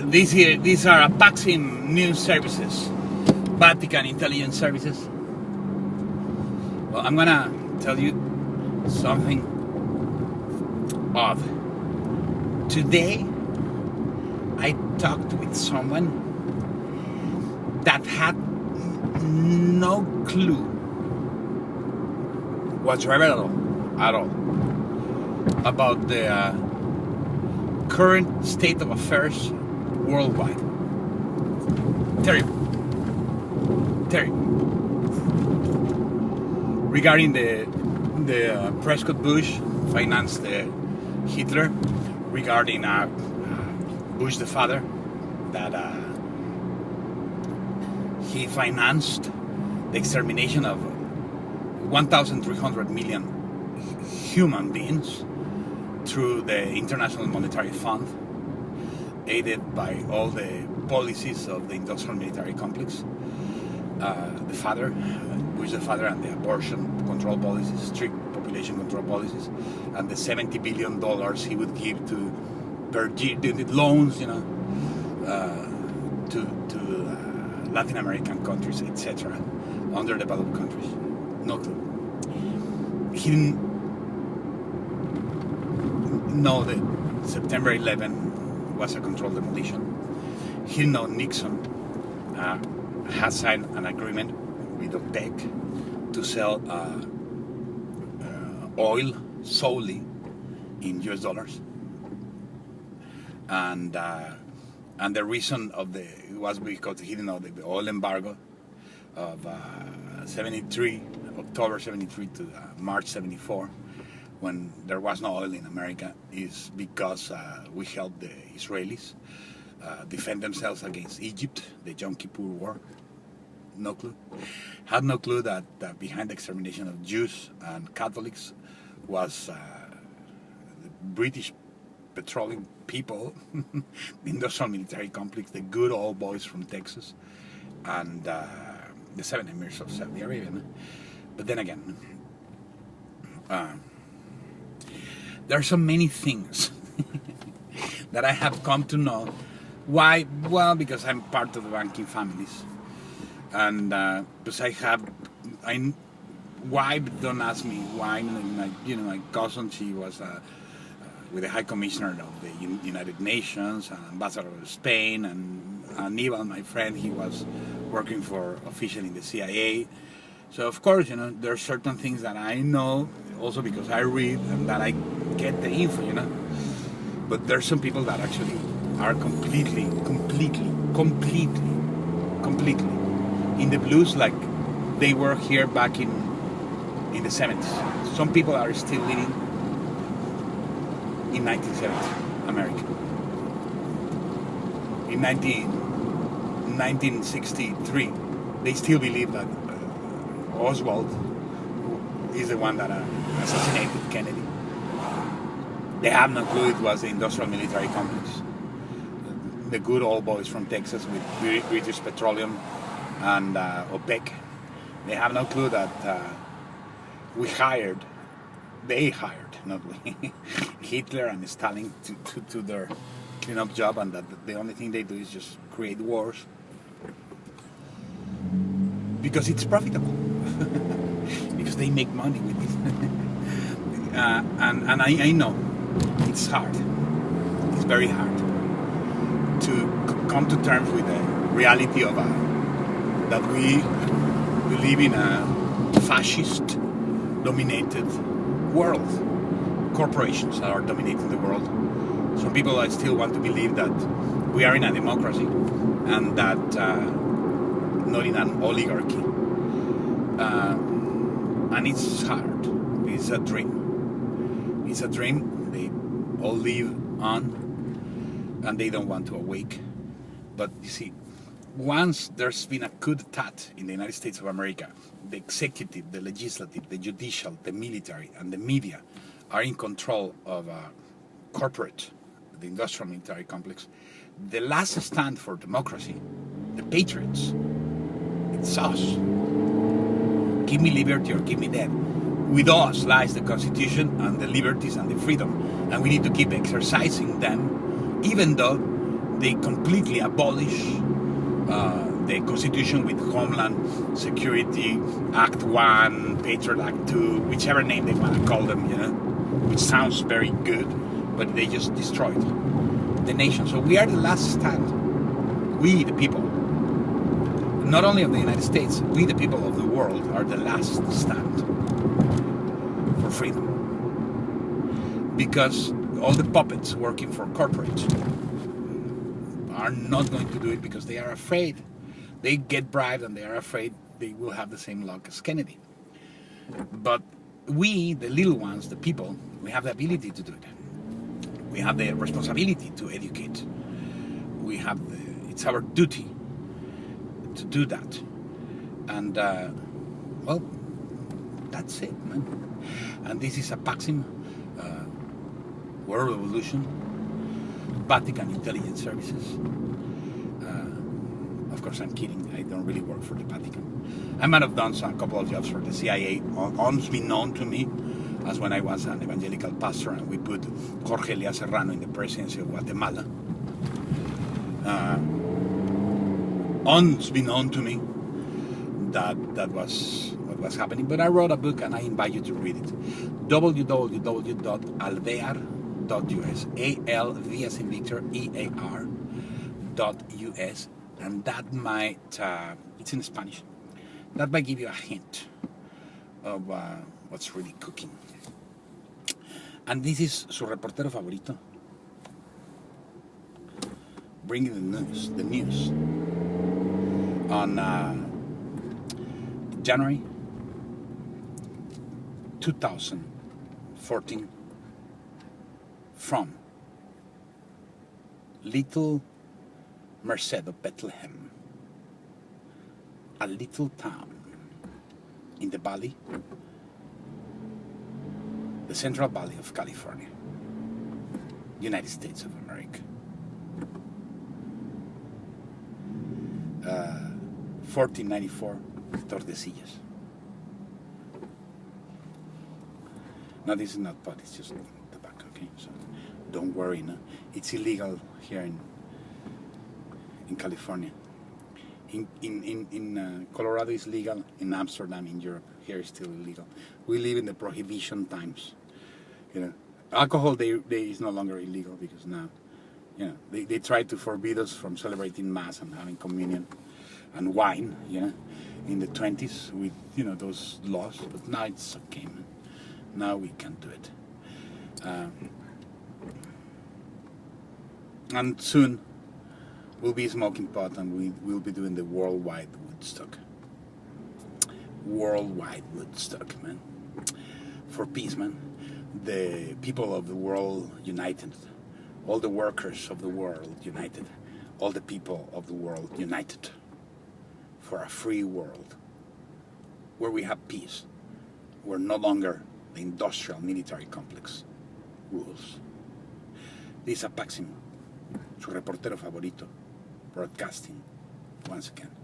These are Apaxim news services, Vatican intelligence services. Well, I'm gonna tell you something odd. Today, I talked with someone that had no clue whatsoever at all about the current state of affairs worldwide. Terrible. Regarding the Prescott Bush financed Hitler, regarding Bush the father, that he financed the extermination of 1,300 million human beings through the International Monetary Fund, aided by all the policies of the industrial military complex. The father, Bush the father, and the abortion control policies, strict population control policies, and the $70 billion he would give to per year, the loans, to Latin American countries, etc., underdeveloped countries. No clue. He didn't know that September 11 was a controlled demolition. He didn't know Nixon has signed an agreement with OPEC to sell oil solely in US dollars, and the reason of it was because he didn't know the oil embargo of October 73 to March 74, when there was no oil in America, is because we helped the Israelis defend themselves against Egypt, the Yom Kippur War. No clue. Had no clue that behind the extermination of Jews and Catholics was the British petroleum people, the industrial military complex, the good old boys from Texas, and the 7 emirs of Saudi Arabia. But then again, there are so many things that I have come to know. Why? Well, because I'm part of the banking families, and because why? Don't ask me why. My cousin, she was with the High Commissioner of the United Nations, Ambassador of Spain, and Aníbal, my friend, he was working for officially in the CIA. So of course, there are certain things that I know also because I read and that I get the info, But there's some people that actually are completely in the blues, like they were here back in the 70s. Some people are still living in 1970 America. In 1963, they still believe that Oswald is the one that assassinated Kennedy. They have no clue it was the industrial military complex, the good old boys from Texas with British Petroleum and OPEC. They have no clue that they hired, not we, Hitler and Stalin to their cleanup job, and that the only thing they do is just create wars because it's profitable, because they make money with it. And I know it's hard. It's very hard to come to terms with the reality of that we live in a fascist-dominated world. Corporations are dominating the world. Some people still want to believe that we are in a democracy and that not in an oligarchy. And it's hard. It's a dream. It's a dream they all live on, and they don't want to awake. But you see, once there's been a coup d'etat in the United States of America, the executive, the legislative, the judicial, the military, and the media are in control of corporate, the industrial military complex. The last stand for democracy, the patriots, it's us. Give me liberty or give me death. With us lies the Constitution and the liberties and the freedom, and we need to keep exercising them, even though They completely abolish the Constitution with Homeland Security Act 1, Patriot Act 2, whichever name they want to call them, which sounds very good, but they just destroyed the nation. So we are the last stand. We, the people, not only of the United States, we, the people of the world, are the last stand for freedom. Because all the puppets working for corporates are not going to do it because they are afraid. They get bribed and they are afraid they will have the same luck as Kennedy. But we, the little ones, the people, we have the ability to do it. We have the responsibility to educate. It's our duty to do that. And, well, that's it, man. And this is Apaxim, World Revolution, Vatican Intelligence Services. Of course, I'm kidding. I don't really work for the Vatican. I might have done a couple of jobs for the CIA, unbeknown to me, as when I was an evangelical pastor and we put Jorge Elias Serrano in the presidency of Guatemala. Unbeknown to me that was what was happening. But I wrote a book and I invite you to read it. www.alvear.us, A-L-V as in Victor, E-A-R.us. And that might, it's in Spanish, that might give you a hint of what's really cooking. And this is su reportero favorito, bringing the news on January 2014 from Little Merced of Bethlehem, a little town in the valley, the Central Valley of California, United States of America. 1494 Tordesillas. No, this is not pot, it's just tobacco, okay? So don't worry, no? It's illegal here in California. In Colorado it's legal, in Amsterdam, in Europe, here it's still illegal. We live in the prohibition times. Alcohol is no longer illegal because now, they tried to forbid us from celebrating Mass and having communion and wine, in the 20s with, those laws, but now it's okay, man. Now we can do it. And soon we'll be smoking pot and we'll be doing the worldwide Woodstock. Worldwide Woodstock, man. For peace, man. The people of the world united. All the workers of the world united. All the people of the world united. For a free world. Where we have peace. Where no longer the industrial military complex rules. This is Apaxim, su reportero favorito, broadcasting once again.